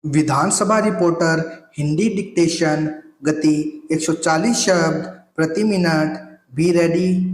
विधानसभा reporter Hindi dictation गति 140 शब्द प्रति मिनट। Be ready.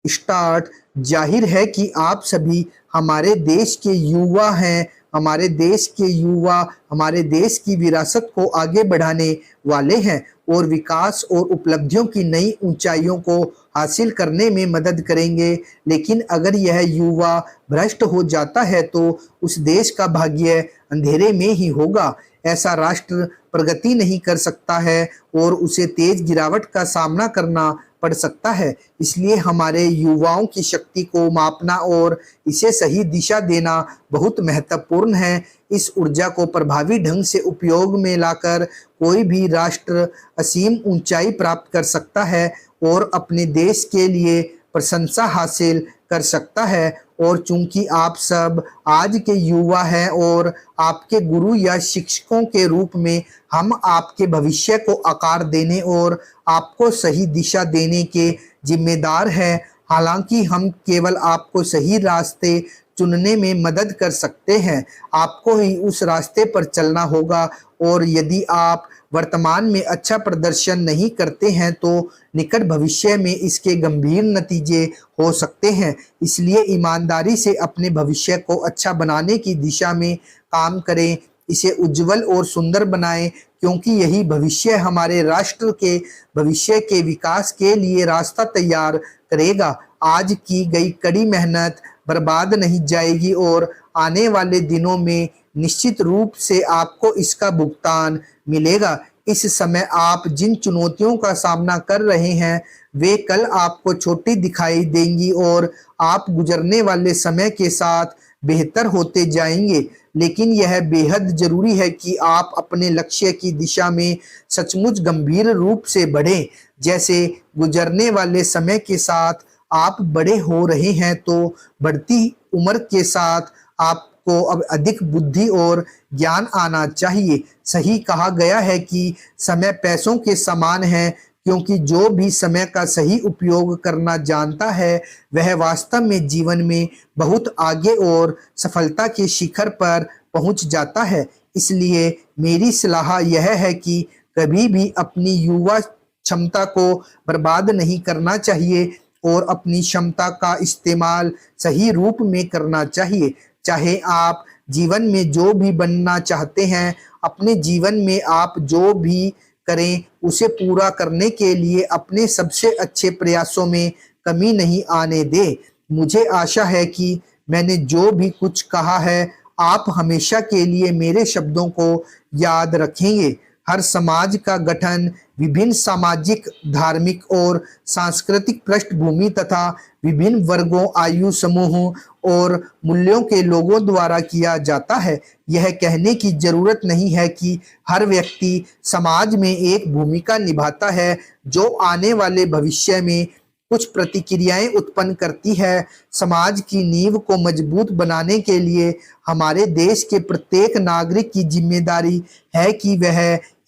स्टार्ट। जाहिर है कि आप सभी हमारे देश के युवा हैं। हमारे देश के युवा हमारे देश की विरासत को आगे बढ़ाने वाले हैं और विकास और उपलब्धियों की नई ऊंचाइयों को हासिल करने में मदद करेंगे। लेकिन अगर यह युवा भ्रष्ट हो जाता है तो उस देश का भाग्य अंधेरे में ही होगा। ऐसा राष्ट्र प्रगति नहीं कर सकता है और उसे तेज गिरावट का सामना करना पड़ सकता है। इसलिए हमारे युवाओं की शक्ति को मापना और इसे सही दिशा देना बहुत महत्वपूर्ण है। इस ऊर्जा को प्रभावी ढंग से उपयोग में लाकर कोई भी राष्ट्र असीम ऊंचाई प्राप्त कर सकता है और अपने देश के लिए प्रशंसा हासिल कर सकता है। और चूंकि आप सब आज के युवा हैं और आपके गुरु या शिक्षकों के रूप में हम आपके भविष्य को आकार देने और आपको सही दिशा देने के जिम्मेदार हैं। हालांकि हम केवल आपको सही रास्ते चुनने में मदद कर सकते हैं। आपको ही उस रास्ते पर चलना होगा और यदि आप वर्तमान में अच्छा प्रदर्शन नहीं करते हैं तो निकट भविष्य में इसके गंभीर नतीजे हो सकते हैं। इसलिए ईमानदारी से अपने भविष्य को अच्छा बनाने की दिशा में काम करें। इसे उज्जवल और सुंदर बनाएं, क्योंकि यही भविष्य हमारे राष्ट्र के भविष्य के विकास के लिए रास्ता तैयार करेगा। आज की गई कड़ी मेहनत बर्बाद नहीं जाएगी और आने वाले दिनों में निश्चित रूप से आपको इसका भुगतान मिलेगा। इस समय आप जिन चुनौतियों का सामना कर रहे हैं वे कल आपको छोटी दिखाई देंगी और आप गुजरने वाले समय के साथ बेहतर होते जाएंगे। लेकिन यह बेहद जरूरी है कि आप अपने लक्ष्य की दिशा में सचमुच गंभीर रूप से बढ़ें। जैसे गुजरने वाले समय के साथ आप बड़े हो रहे हैं तो बढ़ती उम्र के साथ आपको अब अधिक बुद्धि और ज्ञान आना चाहिए। सही कहा गया है कि समय पैसों के समान है, क्योंकि जो भी समय का सही उपयोग करना जानता है वह वास्तव में जीवन में बहुत आगे और सफलता के शिखर पर पहुंच जाता है। इसलिए मेरी सलाह यह है कि कभी भी अपनी युवा क्षमता को बर्बाद नहीं करना चाहिए और अपनी क्षमता का इस्तेमाल सही रूप में करना चाहिए। चाहे आप जीवन में जो भी बनना चाहते हैं, अपने जीवन में आप जो भी करें उसे पूरा करने के लिए अपने सबसे अच्छे प्रयासों में कमी नहीं आने दें। मुझे आशा है कि मैंने जो भी कुछ कहा है आप हमेशा के लिए मेरे शब्दों को याद रखेंगे। हर समाज का गठन विभिन्न सामाजिक, धार्मिक और सांस्कृतिक पृष्ठभूमि तथा विभिन्न वर्गों, आयु समूहों और मूल्यों के लोगों द्वारा किया जाता है। यह कहने की जरूरत नहीं है कि हर व्यक्ति समाज में एक भूमिका निभाता है जो आने वाले भविष्य में कुछ प्रतिक्रियाएं उत्पन्न करती है। समाज की नींव को मजबूत बनाने के लिए हमारे देश के प्रत्येक नागरिक की जिम्मेदारी है कि वह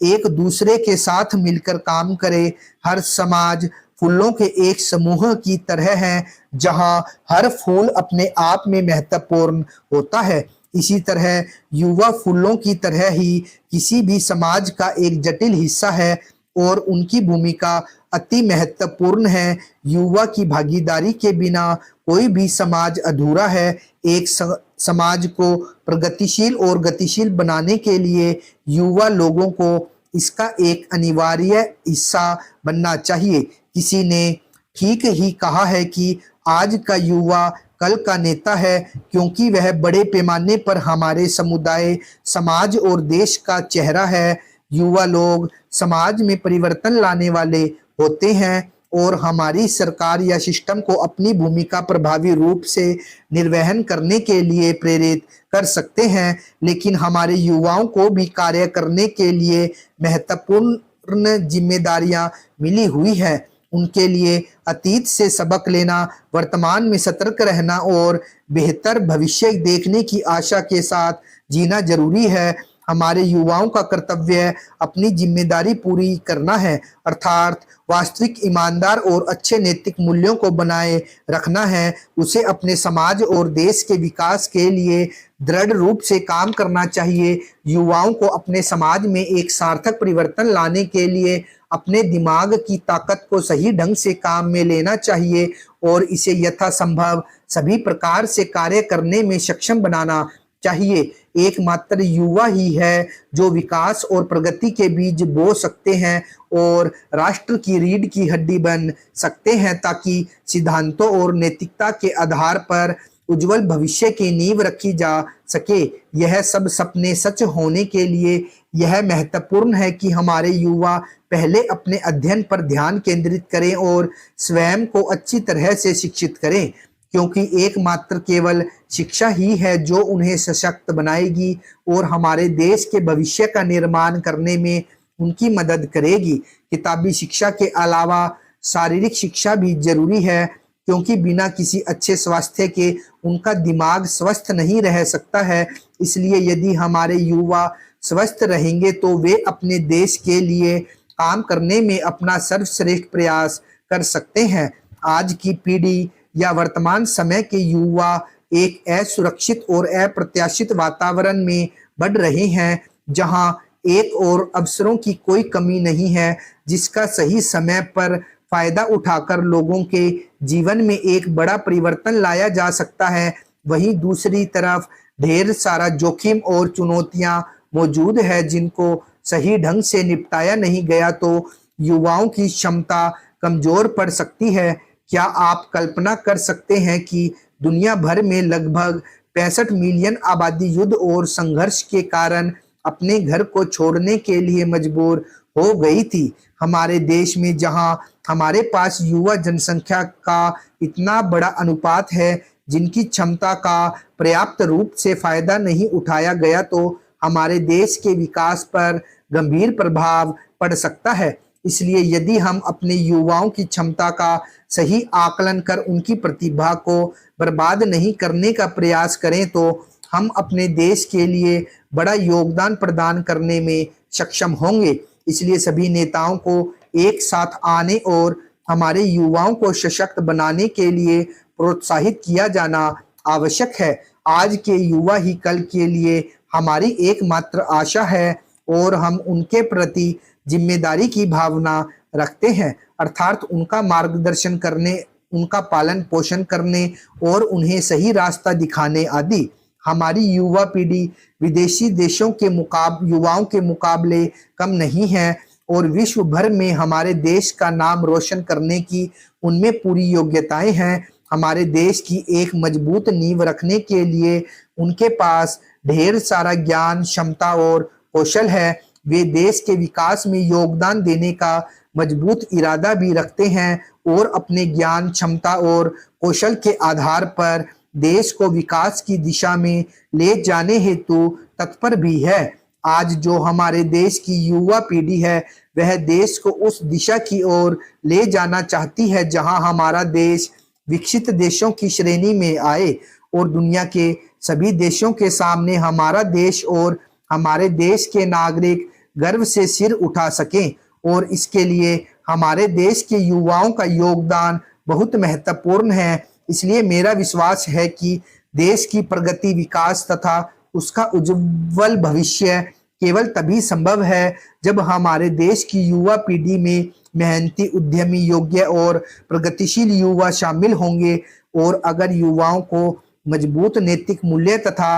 एक दूसरे के साथ मिलकर काम करे। हर समाज फूलों के एक समूह की तरह है, जहां हर फूल अपने आप में महत्वपूर्ण होता है। इसी तरह युवा फूलों की तरह ही किसी भी समाज का एक जटिल हिस्सा है और उनकी भूमिका अति महत्वपूर्ण है। युवा की भागीदारी के बिना कोई भी समाज अधूरा है। एक समाज को प्रगतिशील और गतिशील बनाने के लिए युवा लोगों को इसका एक अनिवार्य हिस्सा बनना चाहिए। किसी ने ठीक ही कहा है कि आज का युवा कल का नेता है, क्योंकि वह बड़े पैमाने पर हमारे समुदाय, समाज और देश का चेहरा है। युवा लोग समाज में परिवर्तन लाने वाले होते हैं और हमारी सरकार या सिस्टम को अपनी भूमिका प्रभावी रूप से निर्वहन करने के लिए प्रेरित कर सकते हैं। लेकिन हमारे युवाओं को भी कार्य करने के लिए महत्वपूर्ण जिम्मेदारियां मिली हुई है। उनके लिए अतीत से सबक लेना, वर्तमान में सतर्क रहना और बेहतर भविष्य देखने की आशा के साथ जीना जरूरी है। हमारे युवाओं का कर्तव्य अपनी जिम्मेदारी पूरी करना है, अर्थात वास्तविक ईमानदार और अच्छे नैतिक मूल्यों को बनाए रखना है। उसे अपने समाज और देश के विकास के लिए दृढ़ रूप से काम करना चाहिए। युवाओं को अपने समाज में एक सार्थक परिवर्तन लाने के लिए अपने दिमाग की ताकत को सही ढंग से काम में लेना चाहिए और इसे यथासंभव सभी प्रकार से कार्य करने में सक्षम बनाना चाहिए। एकमात्र युवा ही है जो विकास और प्रगति के बीज बो सकते हैं और राष्ट्र की रीढ़ की हड्डी बन सकते हैं, ताकि सिद्धांतों और नैतिकता के आधार पर उज्जवल भविष्य की नींव रखी जा सके। यह सब सपने सच होने के लिए यह महत्वपूर्ण है कि हमारे युवा पहले अपने अध्ययन पर ध्यान केंद्रित करें और स्वयं को अच्छी तरह से शिक्षित करें, क्योंकि एकमात्र केवल शिक्षा ही है जो उन्हें सशक्त बनाएगी और हमारे देश के भविष्य का निर्माण करने में उनकी मदद करेगी। किताबी शिक्षा के अलावा शारीरिक शिक्षा भी जरूरी है, क्योंकि बिना किसी अच्छे स्वास्थ्य के उनका दिमाग स्वस्थ नहीं रह सकता है। इसलिए यदि हमारे युवा स्वस्थ रहेंगे तो वे अपने देश के लिए काम करने में अपना सर्वश्रेष्ठ प्रयास कर सकते हैं। आज की पीढ़ी या वर्तमान समय के युवा एक असुरक्षित और अप्रत्याशित वातावरण में बढ़ रहे हैं, जहां एक और अवसरों की कोई कमी नहीं है, जिसका सही समय पर फायदा उठाकर लोगों के जीवन में एक बड़ा परिवर्तन लाया जा सकता है। वहीं दूसरी तरफ ढेर सारा जोखिम और चुनौतियां मौजूद है, जिनको सही ढंग से निपटाया नहीं गया तो युवाओं की क्षमता कमजोर पड़ सकती है। क्या आप कल्पना कर सकते हैं कि दुनिया भर में लगभग 65 मिलियन आबादी युद्ध और संघर्ष के कारण अपने घर को छोड़ने के लिए मजबूर हो गई थी? हमारे देश में जहां हमारे पास युवा जनसंख्या का इतना बड़ा अनुपात है जिनकी क्षमता का पर्याप्त रूप से फायदा नहीं उठाया गया, तो हमारे देश के विकास पर गंभीर प्रभाव पड़ सकता है। इसलिए यदि हम अपने युवाओं की क्षमता का सही आकलन कर उनकी प्रतिभा को बर्बाद नहीं करने का प्रयास करें तो हम अपने देश के लिए बड़ा योगदान प्रदान करने में सक्षम होंगे। इसलिए सभी नेताओं को एक साथ आने और हमारे युवाओं को सशक्त बनाने के लिए प्रोत्साहित किया जाना आवश्यक है। आज के युवा ही कल के लिए हमारी एकमात्र आशा है और हम उनके प्रति जिम्मेदारी की भावना रखते हैं, अर्थात उनका मार्गदर्शन करने, उनका पालन पोषण करने और उन्हें सही रास्ता दिखाने आदि। हमारी युवा पीढ़ी विदेशी देशों के युवाओं के मुकाबले कम नहीं है और विश्व भर में हमारे देश का नाम रोशन करने की उनमें पूरी योग्यताएं हैं। हमारे देश की एक मजबूत नींव रखने के लिए उनके पास ढेर सारा ज्ञान, क्षमता और कौशल है। वे देश के विकास में योगदान देने का मजबूत इरादा भी रखते हैं और अपने ज्ञान, क्षमता और कौशल के आधार पर देश को विकास की दिशा में ले जाने हेतु तत्पर भी है। आज जो हमारे देश की युवा पीढ़ी है वह देश को उस दिशा की ओर ले जाना चाहती है जहां हमारा देश विकसित देशों की श्रेणी में आए और दुनिया के सभी देशों के सामने हमारा देश और हमारे देश के नागरिक गर्व से सिर उठा सकें। और इसके लिए हमारे देश के युवाओं का योगदान बहुत महत्वपूर्ण है। इसलिए मेरा विश्वास है कि देश की प्रगति, विकास तथा उसका उज्जवल भविष्य केवल तभी संभव है जब हमारे देश की युवा पीढ़ी में मेहनती, उद्यमी, योग्य और प्रगतिशील युवा शामिल होंगे। और अगर युवाओं को मजबूत नैतिक मूल्य तथा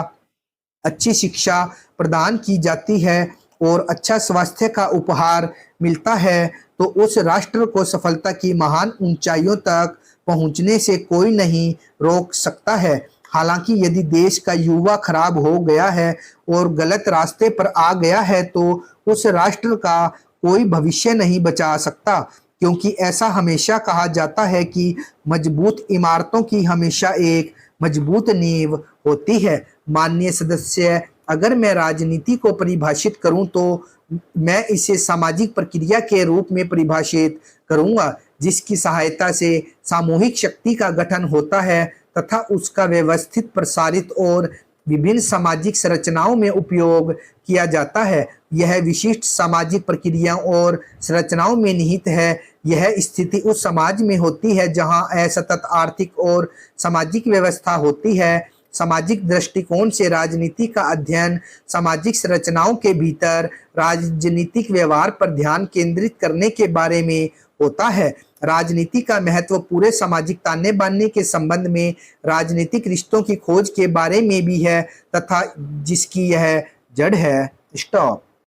अच्छी शिक्षा प्रदान की जाती है और अच्छा स्वास्थ्य का उपहार मिलता है तो उस राष्ट्र को सफलता की महान ऊंचाइयों तक पहुंचने से कोई नहीं रोक सकता है। हालांकि यदि देश का युवा खराब हो गया है और गलत रास्ते पर आ गया है तो उस राष्ट्र का कोई भविष्य नहीं बचा सकता, क्योंकि ऐसा हमेशा कहा जाता है कि मजबूत इमारतों की हमेशा एक मजबूत नींव होती है। माननीय सदस्य, अगर मैं राजनीति को परिभाषित करूं तो मैं इसे सामाजिक प्रक्रिया के रूप में परिभाषित करूंगा, जिसकी सहायता से सामूहिक शक्ति का गठन होता है तथा उसका व्यवस्थित, प्रसारित और विभिन्न सामाजिक संरचनाओं में उपयोग किया जाता है। यह विशिष्ट सामाजिक प्रक्रियाओं और संरचनाओं में निहित है। यह स्थिति उस समाज में होती है जहां असतत आर्थिक और सामाजिक व्यवस्था होती है। सामाजिक दृष्टिकोण से राजनीति का अध्ययन सामाजिक संरचनाओं के भीतर राजनीतिक व्यवहार पर ध्यान केंद्रित करने के बारे में होता है। राजनीति का महत्व पूरे सामाजिक ताने बाने के संबंध में राजनीतिक रिश्तों की खोज के बारे में भी है तथा जिसकी यह जड़ है। स्टॉप।